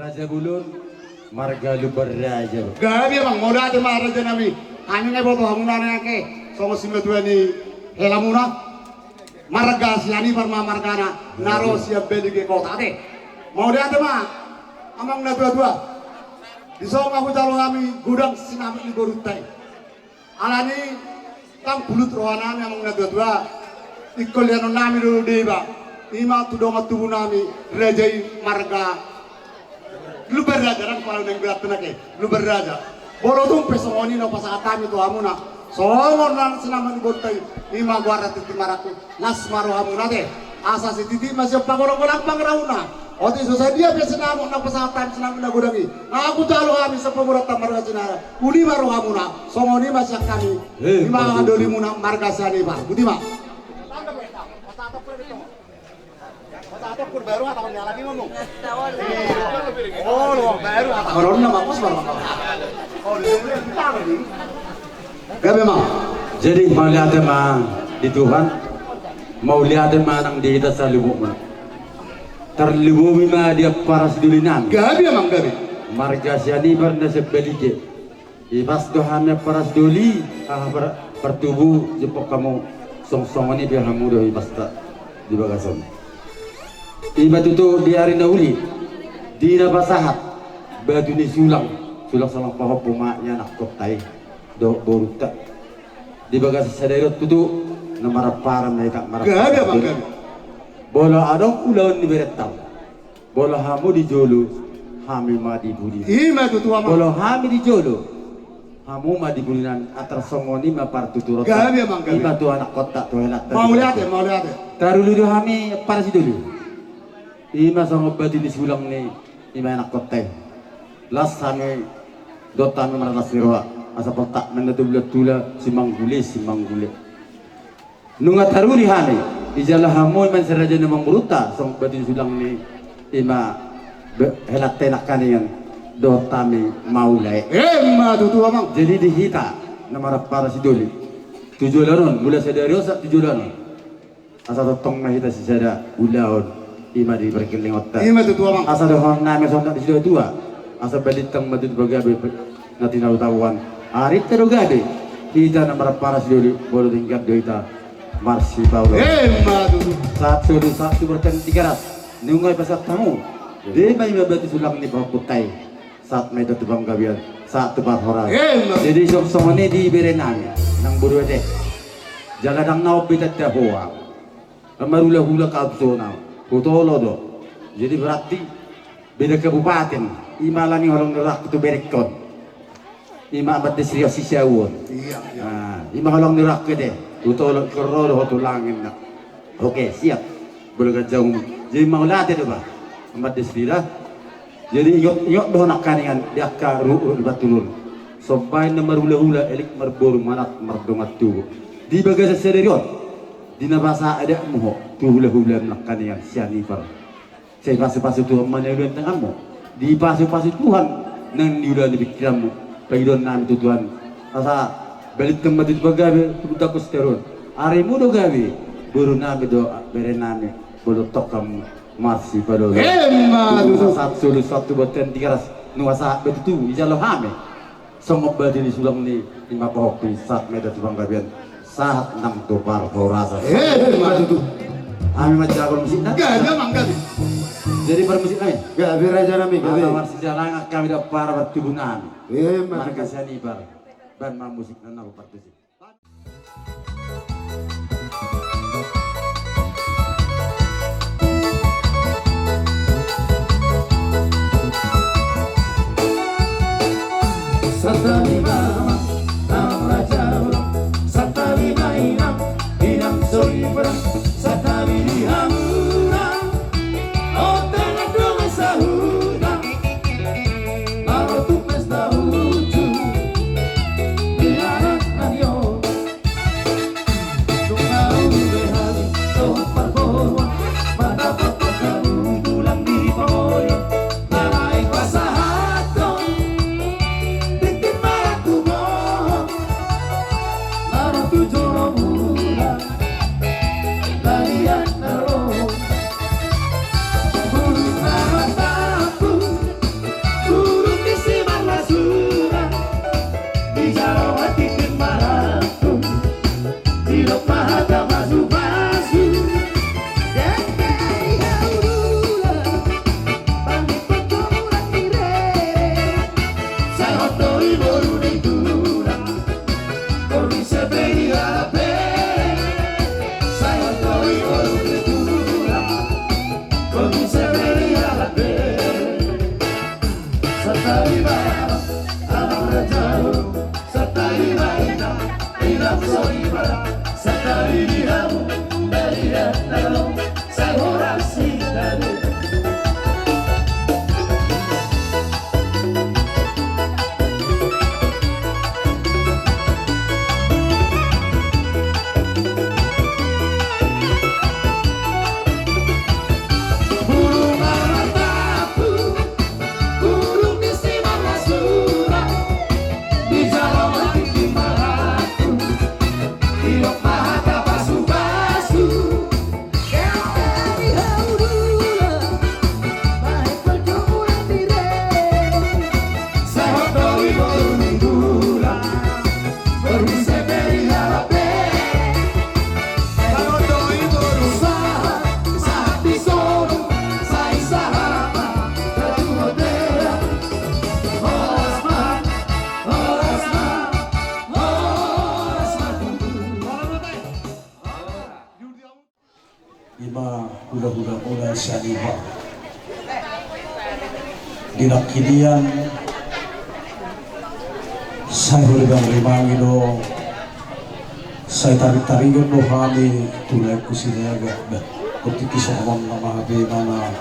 Raja Bulun, marga lubar raja. Gabi bang, mau dah tema raja nabi. Kami ngai boto hamuna nake. Songo sime tuh ni helamuna. Marga siani parma margana. Naro siap beli ke kota deh. Mau dah tema. Amang na dua. Di songo aku calo kami gudang sinami di gorutai. Alani tang bulut rohana amang na dua. Ikol yang nami dulu deh bang. Ima tu dong tubuh nami rajai marga lu berraja kan kalau neng berat tenake lu berraja bolo tuh pesongoni no pas atami tu amuna somor nan senaman botai ima guara titi maraku nas maru amuna deh asa si titi masih pagorong pangrauna oti susah dia biasa namu na pas atami senaman na gudangi aku jalo kami sepemurat marga sinara uni maru amuna songoni masih kami ima adoli muna marga sani pak budi mak baru atau nyala lagi ngomong. Oh, lu baru atau orang nama apa sih bang? Oh, gak memang. Jadi mau lihat emang di Tuhan, mau lihat emang nang di kita selalu terlibu mima dia paras dulinan. Gak memang gak. Marga siani berna sebelike. Ibas dohamnya paras duli, pertubuh jepok kamu song ini biar kamu doh ibas tak di bagasan. Iba tu di hari nauli di nabasahat batu ni sulang salang pahop pumaknya nak kotai do boruta di bagas sadero tu namara param na itak marap gak bang bola adong ulawan ni beretam bola hamu di jolo hami ma di budi ima tu tua bola hami di jolo hamu ma di budinan atar songoni ma par tuturot gak bang iba tu anak kota tu helat mau lihat tarulu do hami paras dulu ima sama bati di sulang ni ima anak kota las kami dota kami meranas liroa asa petak menatu bulat tula simang gule nungat haru di hani ijalah hamu iman seraja namang beruta sama bati di sulang ni ima helat tenak kanian dota kami maulai ma tu tua bang jadi dihita nama para sidoli tujuh laron mula sadari osak tujuh laron asa totong mahita si sada ulaon ima di berkeling otak ima tu tua bang asa dohong name sontak di sido tua asa balitang madud bagabe ngati nautawan ari terogabe kita namara para sidoli bolo tingkat doita marsi paulo ma tu satu berkan 300 nungai pasat tamu de mai mabati sulang ni paputai saat may datubang gabian saat tebar horas jadi sok ini di berenan nang buru deh jalan nang naop bitat tahoa amarula-hula kaabsona Utolo do, jadi berarti beda kabupaten. Ima lani orang nerak itu berekon. Ima abad desrio sisiawon. Iya. Ima orang nerak ke deh. Utolo kerodo hotu langin nak. Oke siap. Boleh jauh. Jadi mau latih tu bah. Abad desrio. Jadi yuk doh nak kaningan dia karu batulun. Sampai nomor hula-hula elik merbor manat merdongat tu. Di bagai serius. Di nabasa ada muho tu hula-hula nak kanian siani par. Saya pasu-pasu Tuhan menyeluen tanganmu. Di pasu-pasu Tuhan nang diulah di pikiranmu. Pagidon nami tu Tuhan. Asa balik tempat itu bagabe budak kosterol. Ari mu do gabe buru nami do bere nami bodo tokam masih pada. Emma tu satu boten 300 nuasa betu ijalo hame. Songop badi di sulang ni 5 pohok saat meda tubang gabian. Saat nang topar horasa. Maju tu. Kami macam jago musik nak. Gak ada mangga. Jadi permusik kami. Gak beraja nami. Kalau masih jalan kami dah para bertubuhan. Maju. Marga seni bar. Dan musik nana partisip. Satani mama, raja. Satani mainam, inam solibra. Satani dihamura, otak dong sahuda. Naro tu pesta lucu, biaran ayo. Tungau behari, topar bohong, pada pokok kamu pulang di Pamoy. Naik pasahaton, bikin marah sianiba. Dinakinian saya ulang rimangi do saya tarik-tarikan do kami tulai kusinaga kuti kisahon nama habe mana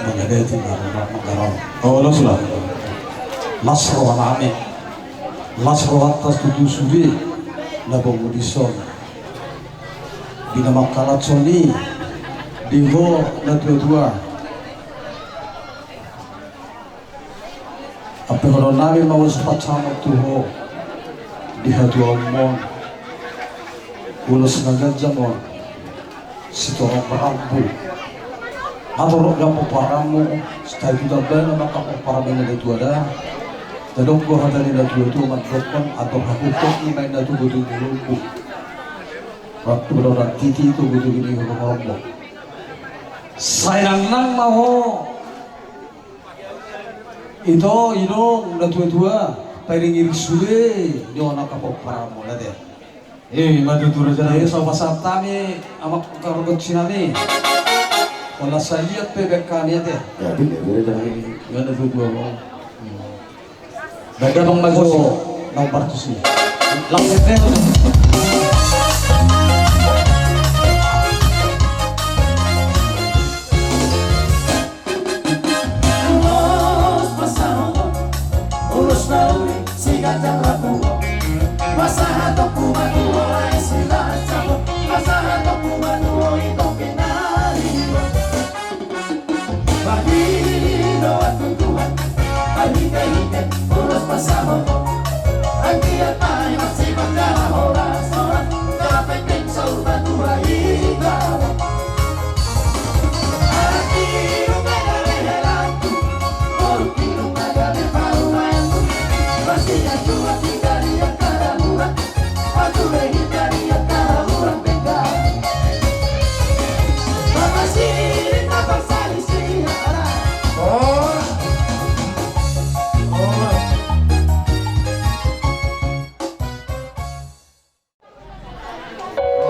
mengadeti nama makaram oh lo sudah lasro aname lasro atas tutu subi nabo mudison binama kalatsoni divo na dua apa kalau nabi mau sempat sama tuh di hati omong ulos ngagajamon si torong parampu atau gapo paramu setelah itu dan maka paramu na dua dah tadong ko hata ni dua itu matrokon atau hakutok ni main na tuh butuh lumpu waktu berorang titi itu butuh gini ngomong sayang nang mau itu inong na tua piring iri suwe di ona kapok paramu na deh Madutura jadi jalan. so pasal kami amak karogot sinami wala sa liat bebek kami ate Ya, bila jangan yan na tua mo baga bang mago ng partusi langit na yun Ulos pasahod, ulos na uli, sigat ang lapo. Masahat ang pumanuho ay sila at sabot. Masahat ang pumanuho itong pinaliwa. Mahilo at tuntuhan, paligay-higit, ulos pasahod. Ang diyan ay magsibang kahoras-horas. Dapat din sa urban buhay ikaw.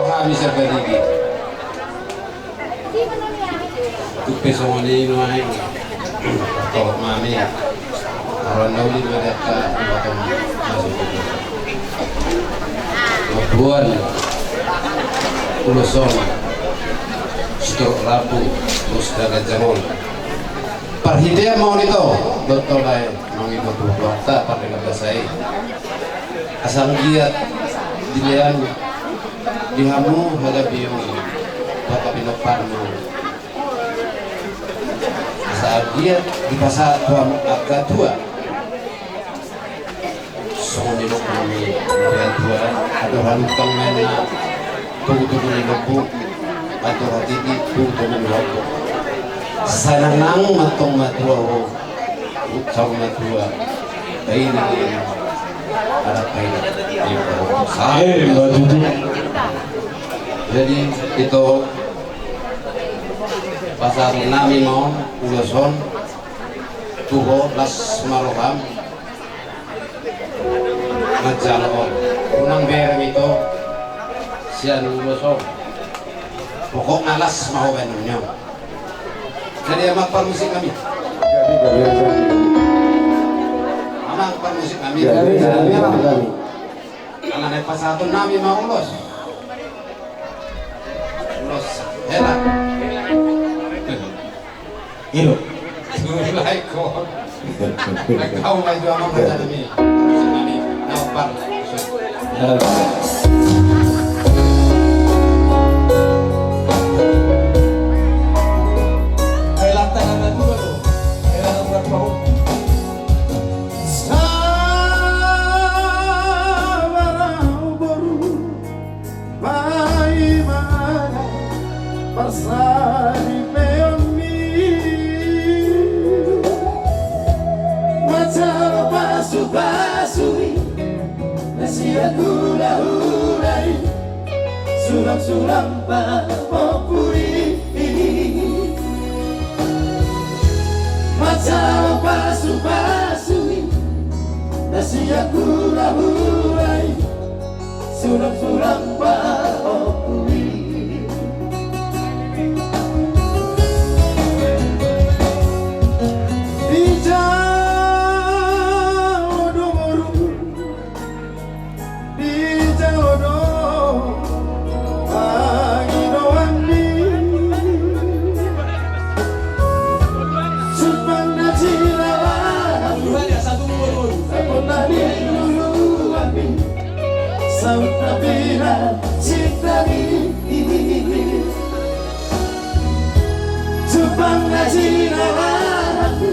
Kami sa barigi. Tupi sa mga ninuhay. Ito, mami. Aron na ulit ulit ka. Ito, masuk. Mabuan. Ulusong. Stok rapu. Mustaga jamon. Parhidia mau nito. Doktor ay mangito tuwata. Parilabasay. Asang giat. Dilihan. Dihamu hadapi yung baka pinapar mo saat dia di pasar tua agak tua so nilok kami yang tua ada hantang mena tunggu nilok atau hati di tunggu nilok sanang matong matua utang matua ini ada kain jadi itu pasar nami mau uloson tuho las maloham ngajalo unang bereng itu sian uloson pokok alas mau benungnya jadi amak permusik kami amak permusik kami karena naik pasar itu nami mau ulos Hela. ilo Like ko. Nagkaw may doon ang mga nami. Nami. Naupar. kailan tayo na dua lo kailan ang berapa ho Pasari meoni Macam basu-basui Nasi aku dah-ulai Sulam-sulam papuri Macam basu-basui Nasi aku dah-ulai Sulam-sulam papuri Saud na pina sitani Jepang na jinalaku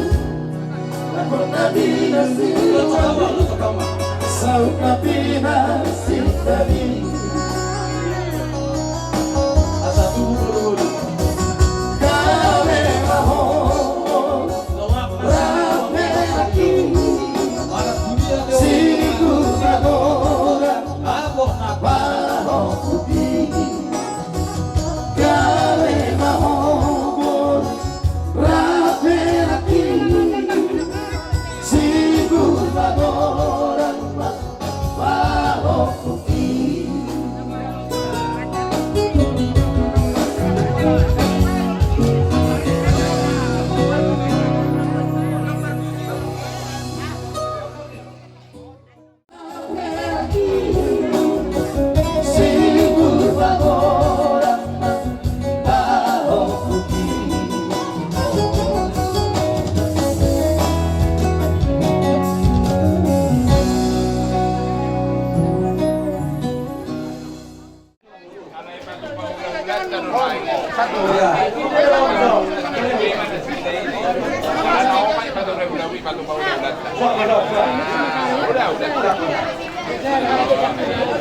Aku na pina sitani Saud na pina sitani Kale mahon Rame aki Sigur agora Bajo kupi Kale mahon Rame aki Sigur agora Bajo kupi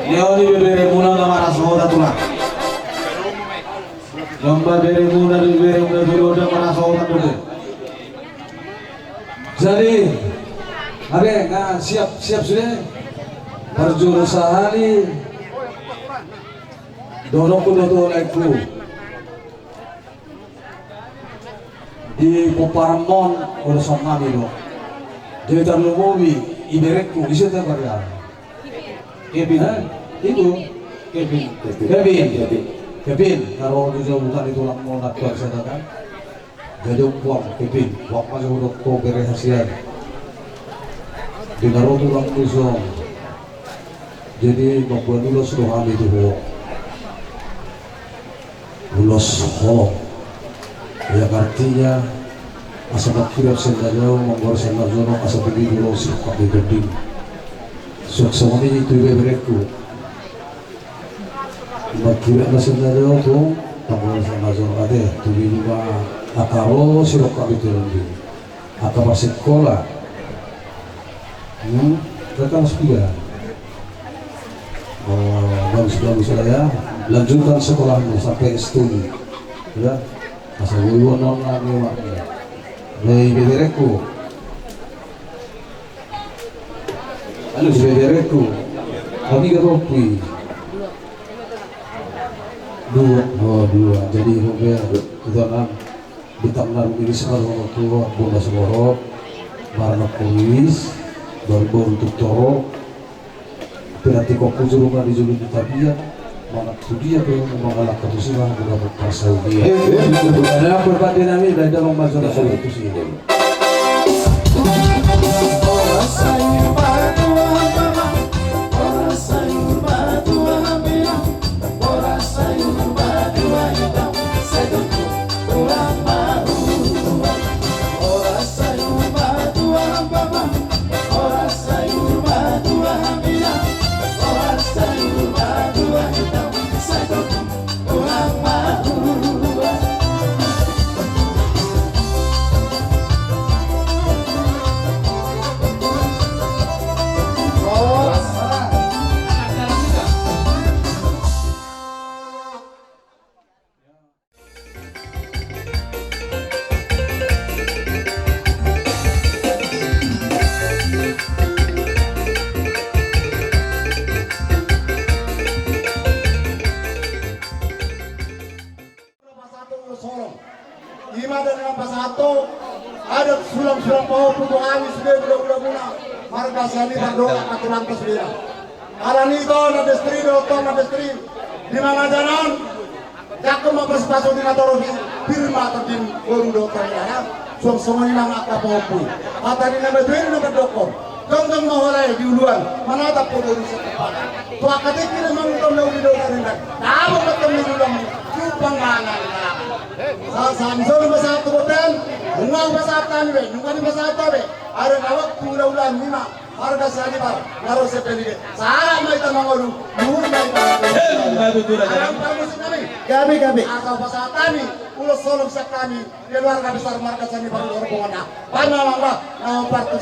Yoni bebere muna na marasoda tula. Lomba bebere muna udah marasoda dulu. Jadi, abe, nah siap sudah. Berjurusan hari. Dorong kudu lekku. Di Kuparamon udah sama dulu. Jadi terlalu iberekku bisa terbayar. Kevin, itu Kevin, kalau dia bukan itu lang mau nak kerja kan, jadi uang Kevin, uang masih udah kau beres hasil, di naruh tulang kusong, jadi membuat lulus doang itu lulus ya artinya asal kirap sendiri membuat sendiri asal pergi dulu sih pakai geding. Semua ini itu beberekku. Makira na sendiri tu, tampil sendiri ada. Tubi juga akaro sirok kami terlebih. Akar sekolah. Mereka harus pilih. Bagus ya. Lanjutkan sekolahmu sampai studi. Ya, asal wiwonon lagi waktu. Dari beberekku. Lalu beberekku, kami keropi dua, jadi beber itu enam ditanggal ini sekarang tua bunda seborok, barang polis, baru untuk torok, berarti kok kujurungan di julung tabiat, mana dia ke mengalak ketusilan bukan berpasau dia. Ada perbandingan ini dari dalam masalah itu sih. ada sulam-sulam mau putu kami sudah budak-budak marga sani berdoa katulang kesudira alani itu nadestri doktor nadestri di mana jalan jago mempersepasu di natoro firma terjun guru dokter ya suam semuanya nang akta popu kata di nama tuin nama dokter tonggang maholai di uluan menatap podo di setelah tua ketik ini mengutam di dokter ini tahu ketemu di dalam panganan Samson bersatu boten, bunga bersatu be, bunga bersatu be. Ada kawak ulang-ulang lima, marga siani bar naro se pelige sara mai ta mangodu nur mai ta ayam permusim kami atau pasal kami ulos solong sak kami keluarga besar marga siani bar lor bongona pana lamba nama partu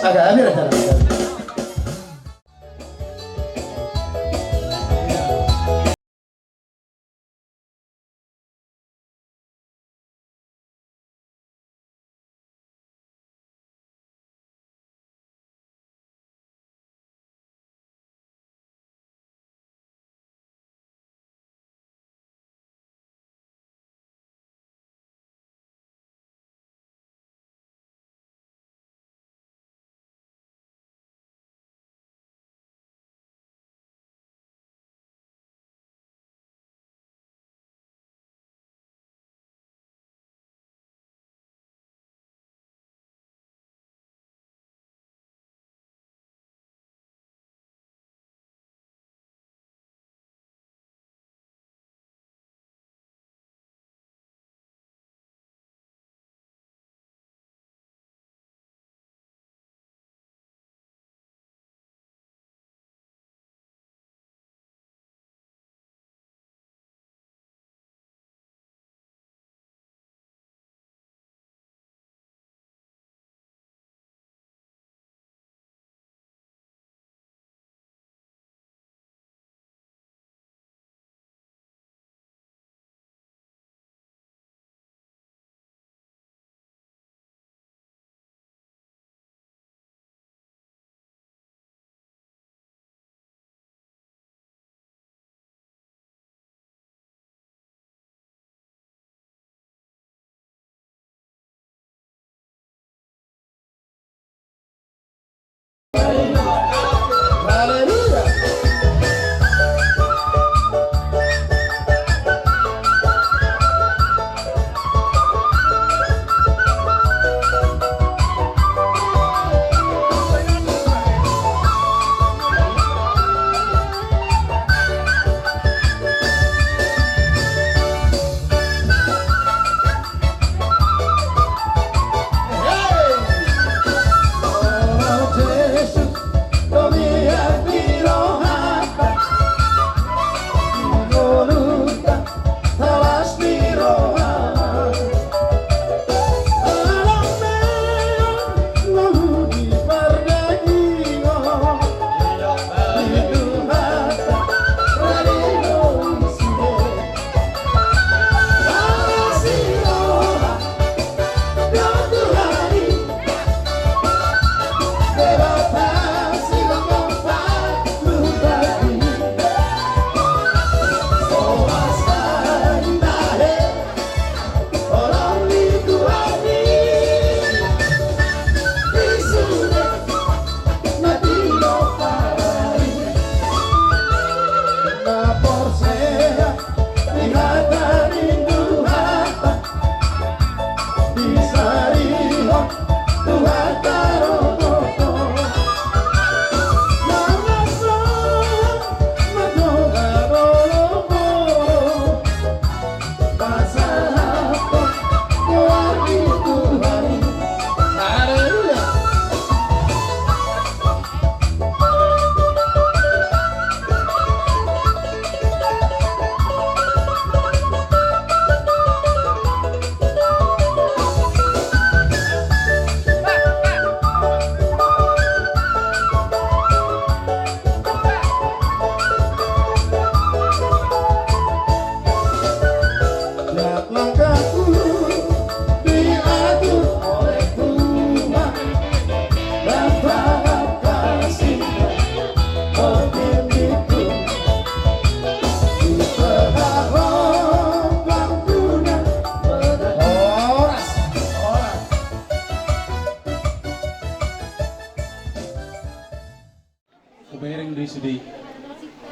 Kubereng di sudi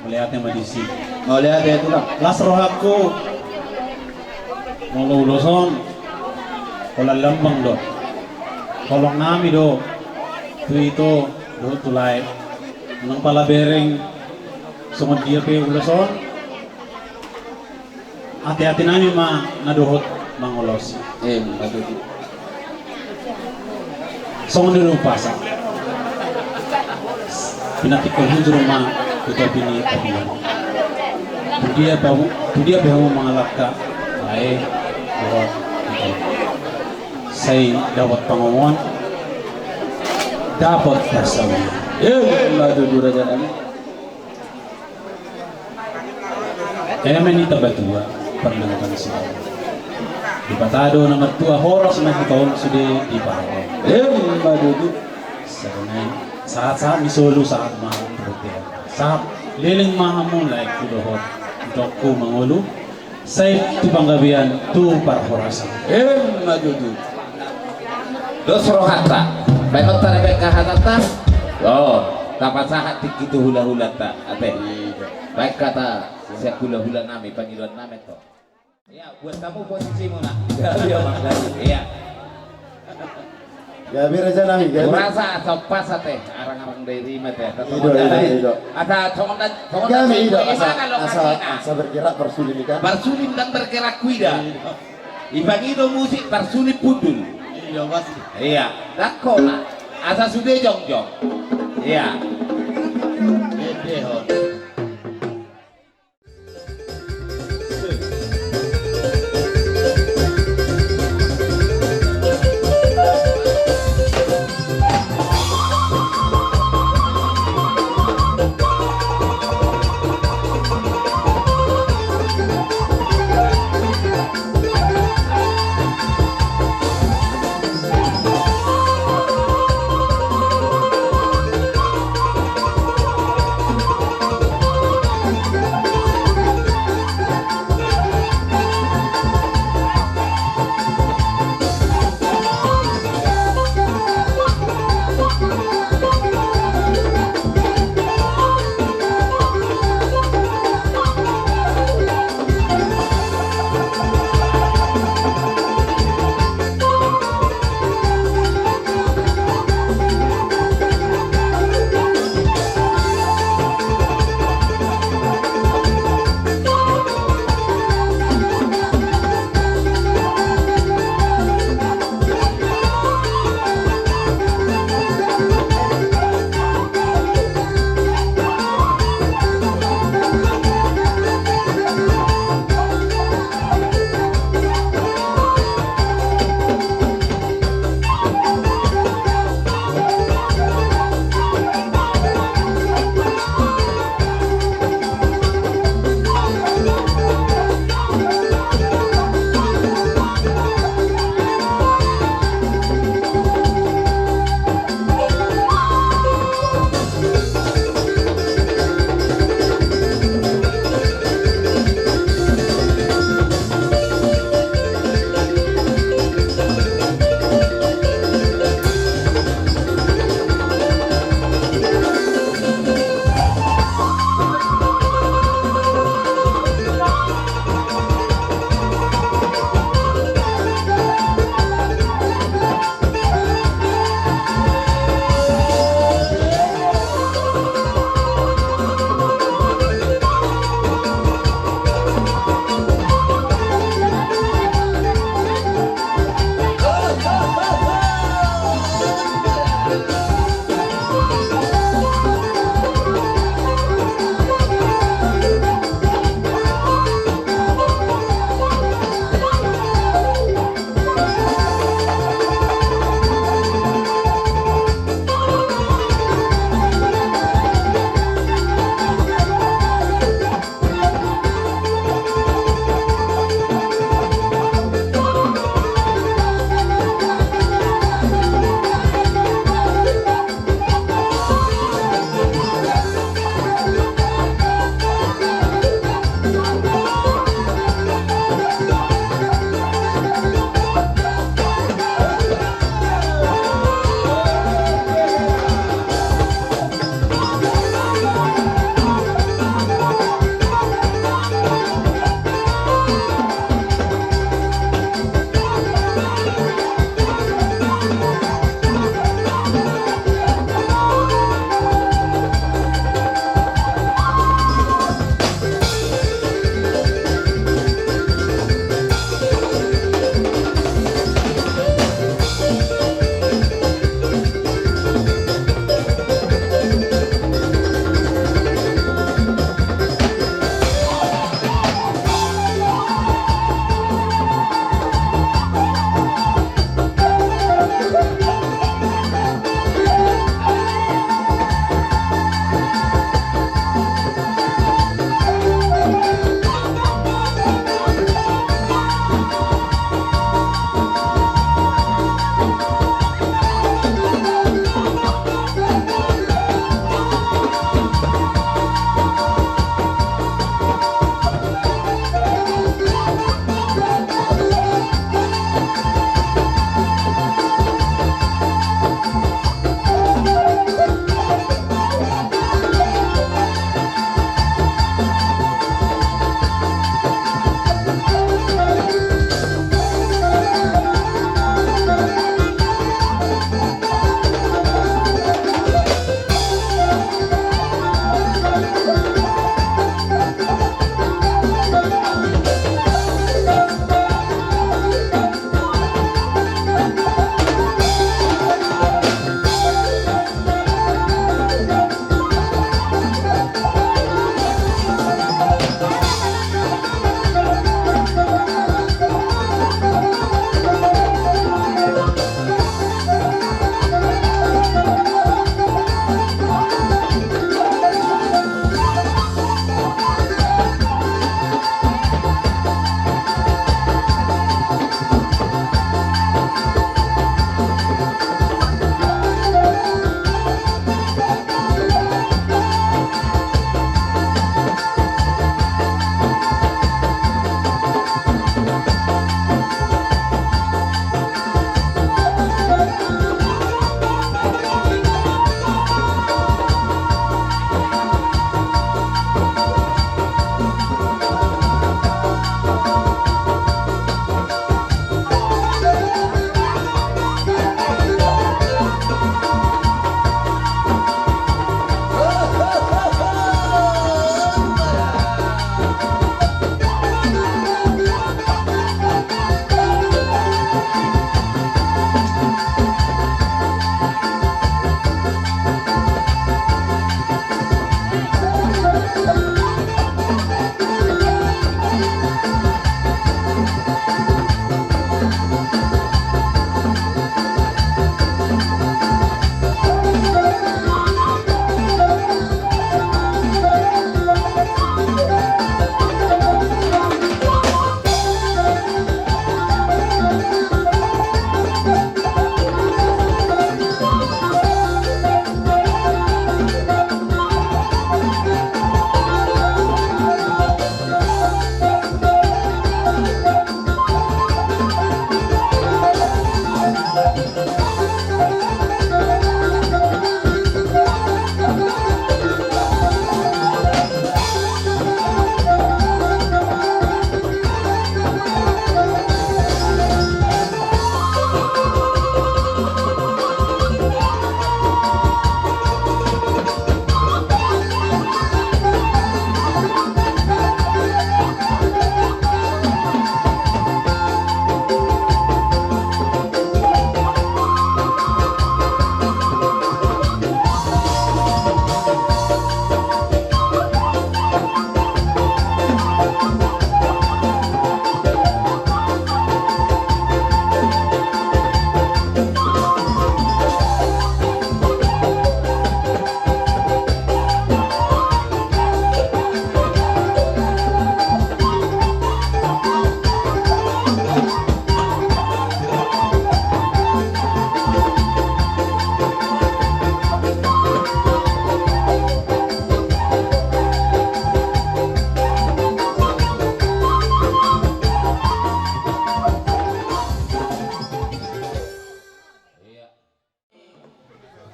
melihatnya madisi. Melihat ya itulah. Las rohaku mau luluson kola lambang do. Kolong nami do. Tu itu do tulai nang pala bereng sumod dia pe uluson. Hati-hati nami ma naduhot mangolos. Aduh. Song dulu pasang. pinatikol hujur rumah kita pini kabilan dia bahu mengalahkan ay bahwa saya dapat pengumuman dapat bersama Madu Raja Nami. kaya menita batua pernah sila di Patado nomor 2 horas na tahun sudah di Parawan Madu. saat misolo saat mahal protein saat liling mahamu like kudohot untuk ku mangulu saya tubang gabian tu para horasan Madu. Dos rohata. Baikot tara beka hatata. Oh, dapat sahat gitu hula-hula ta. Ate. Baik kata saya hula-hula nami panggilan nami to. Ya, buat kamu posisimu nak. Iya, Bang. Iya. Gabi Raja Nami. Merasa sopas ate arang-arang dari mate. Ido. Ada tongan Kami Ido asa bergerak bersulit kan. bersulim dan bergerak kuida. Ibang Ido musik bersulim pundul. Iya pasti. Iya, dako na. Asa sudah jongjong. Iya.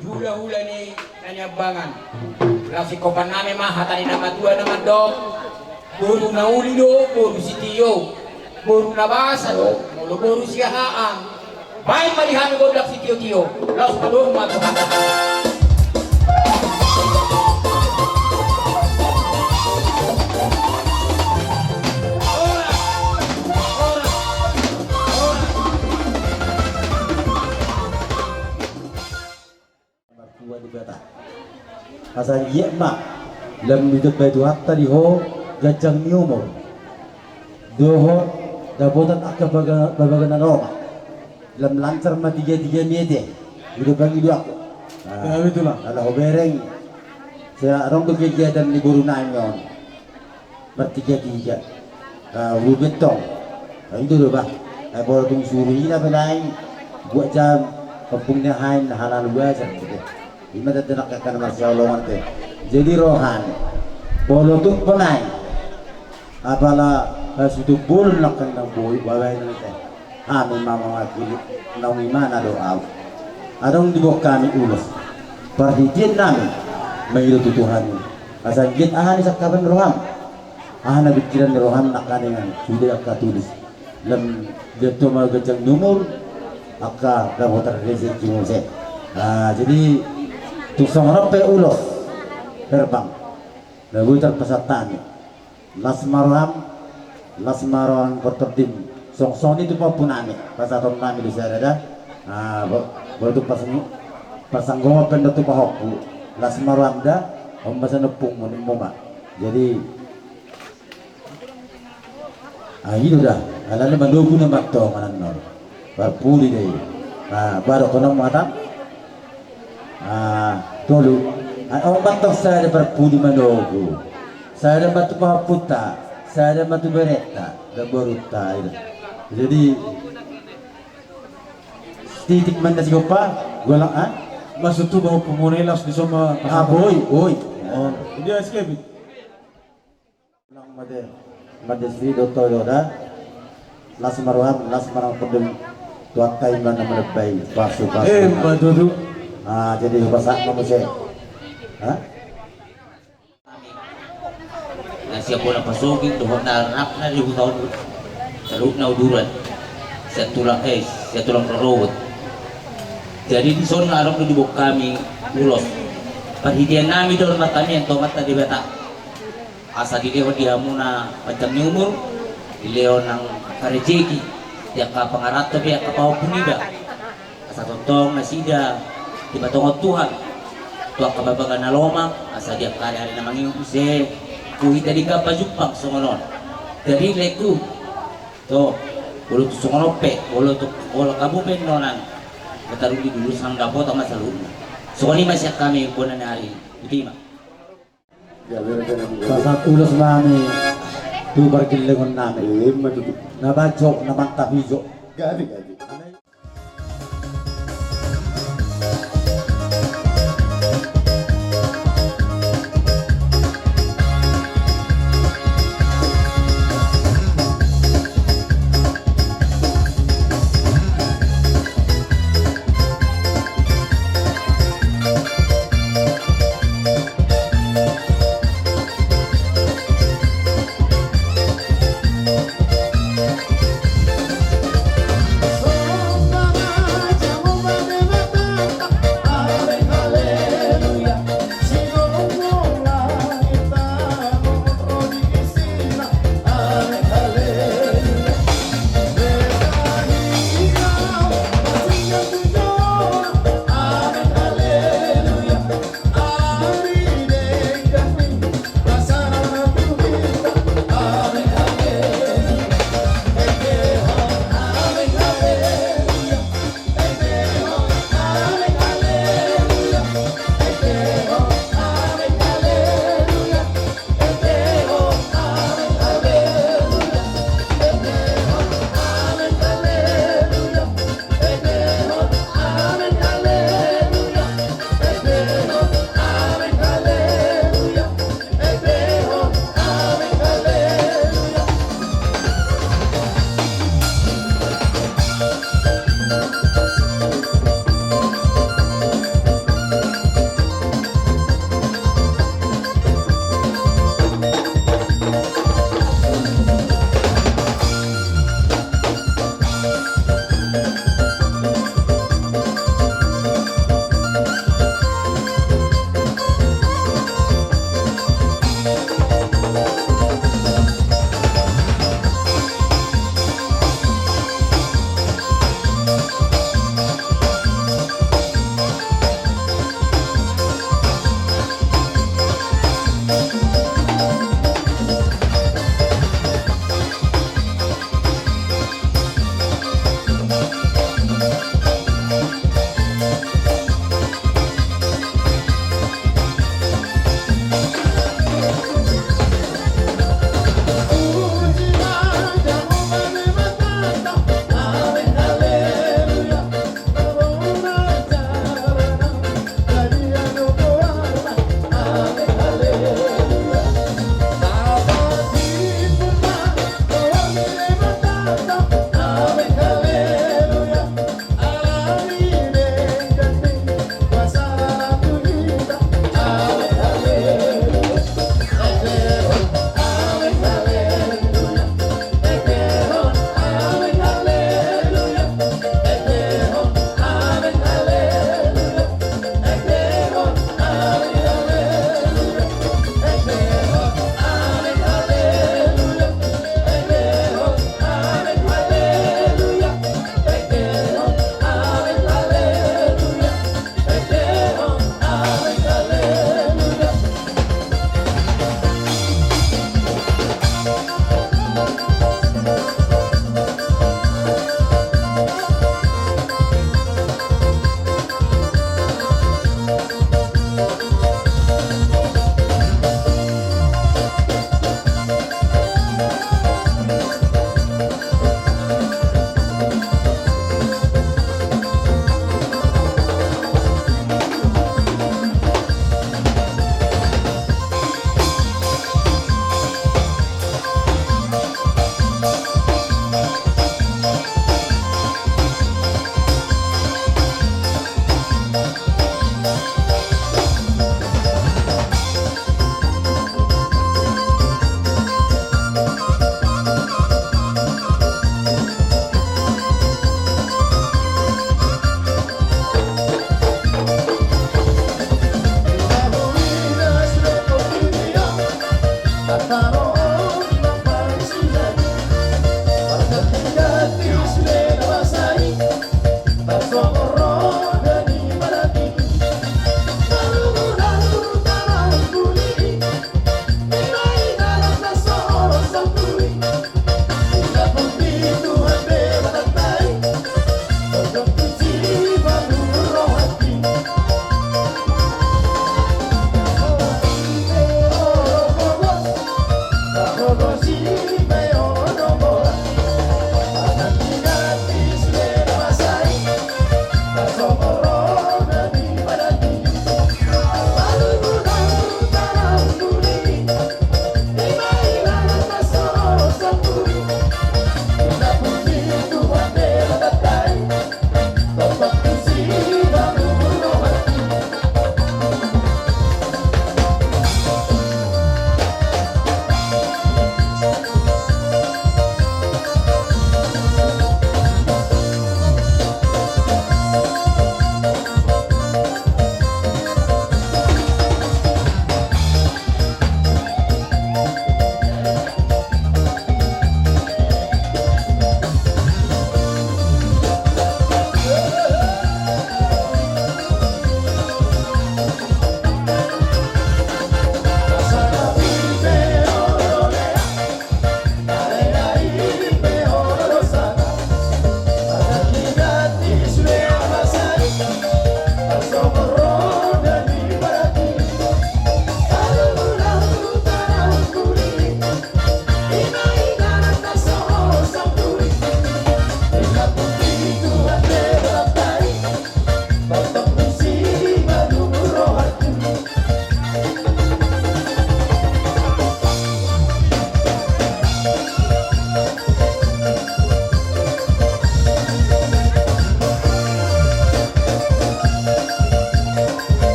Hula-hula ni nanyabangan. Lasi kopan namin mahatani nama dua nama dog. Buru na uli do, buru si Tio. Buru na basa do, mulo buru si Haang. Baik malihami goblak si Tio. Laos padung matuhan. Asal iya mak lam hidup batu hatta di ho gajang ni umur doho dapotan akka babagan Roma lam lancar mati tiga miete hidup bagi dua aku itulah. ala ho bereng saya rong tu kegiatan di Brunei yon bertiga betong itu doh bah boleh tung suri lah belai buat jam kampungnya hain halal baca gitu. Ima tetenak akan masya Allah teh. Jadi rohan, bolo tuh penai. Apalah sudah bol nak kandang boy bawa ini teh. Amin mama wakili, nang imana doa. Adong di bawah kami ulus. Perhatian nami, mengiru Tuhan. Asal git ahan isak kapan roham. Ahan pikiran roham nak kandengan sudah akka tulis. Lem jatuh mal gajang numur, akka dapat rezeki muse. Jadi tusong rape ulos terbang lagu terpesatan lasmarohan perterdim song itu pun ane pas atom nami di sana dah baru pasanggongan pendat tu pahoku lasmarohan dah ombasa nepung menimoma jadi itu dah alana mandogu na matto manan barpuli deh baru kono mata tolu orang batang saya ada berpudi manogu saya ada batu pahaputa saya ada batu bereta dan boruta jadi titik mana sih apa golang Maksud tu bahawa pemonelas di sama boy dia escape. lang made sri doktor yoda lasmaruham pedem tuak kai mana menebai pasu Madudu. jadi bahasa manusia siapa nak pasukin dohon na anak na 2 tahun terus na uduran saya tulang perut jadi di sana arok di bawah kami ulos perhatian nami doon matami yang tomat tadi beta asa di leo di hamuna macam ni umur di leo nang karejeki tiap ka pangarat tapi ka pau punida asa tontong nasida di batongot Tuhan tuak kababagan na lomang asa dia kari-hari na mangingung se kuhi tadi ka pajumpang songonon dari leku to ulo tu songonon pe ulo kamu pe nonan betaru di dulu sang dapot sama saluna songoni masih kami kunan hari utima saat ulos nami tu bergilengan nami nabajok namantap hijau Gabi.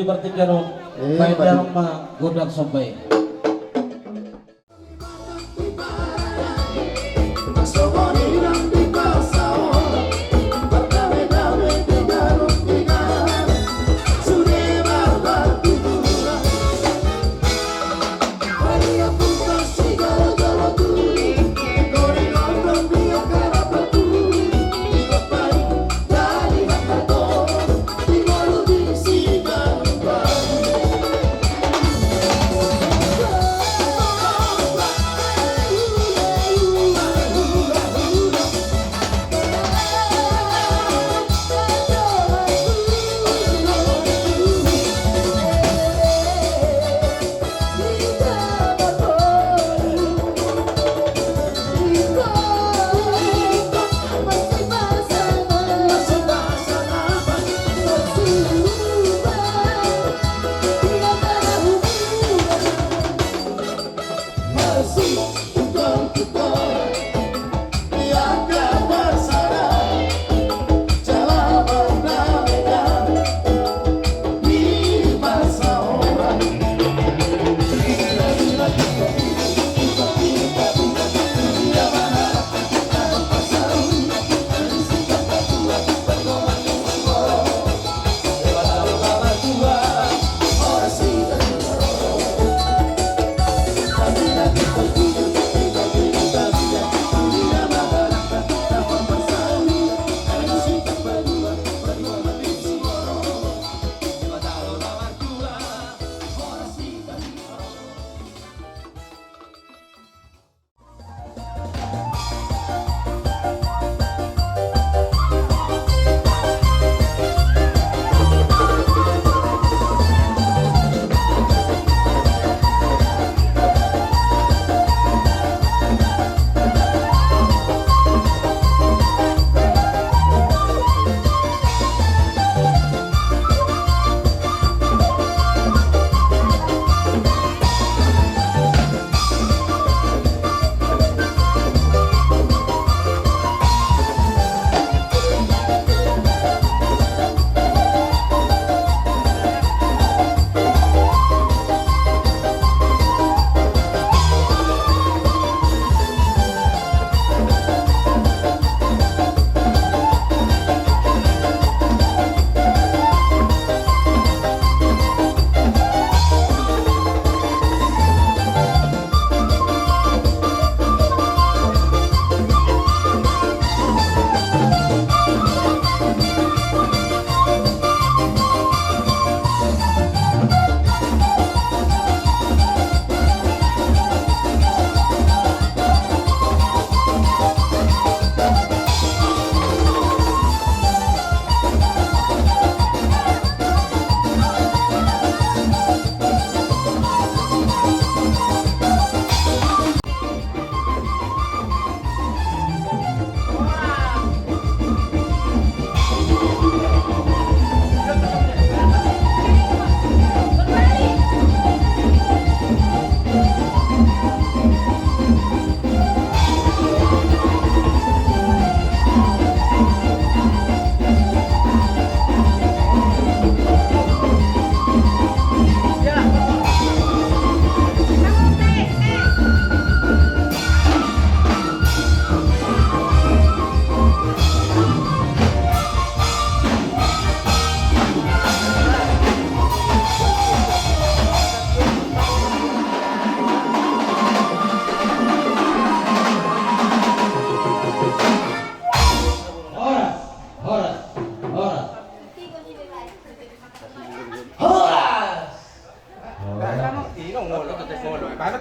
di Pertigaron, baik dalam godak sampai. Para